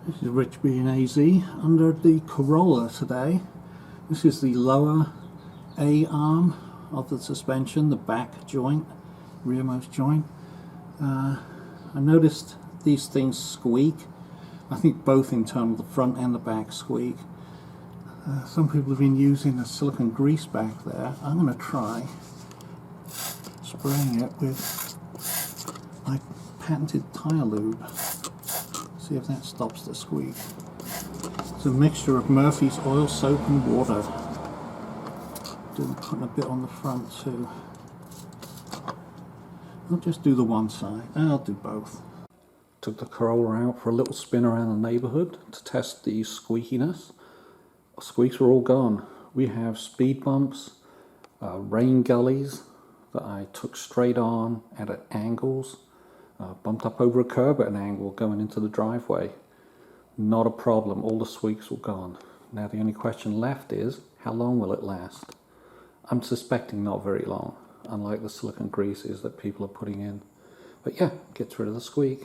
This is Rich being AZ under the Corolla today. This is the lower A arm of the suspension, the back joint, rearmost joint. I noticed these things squeak. I think both internal, the front and the back squeak. Some people have been using the silicone grease back there. I'm going to try spraying it with my patented tire lube. See if that stops the squeak. It's a mixture of Murphy's oil, soap and water. Putting a bit on the front too. I'll just do the one side. I'll do both. Took the Corolla out for a little spin around the neighborhood to test the squeakiness. Squeaks are all gone. We have speed bumps, rain gullies that I took straight on and at angles. Bumped up over a curb at an angle going into the driveway. Not a problem, all the squeaks were gone. Now the only question left is, how long will it last? I'm suspecting not very long, unlike the silicone greases that people are putting in. But yeah, gets rid of the squeak.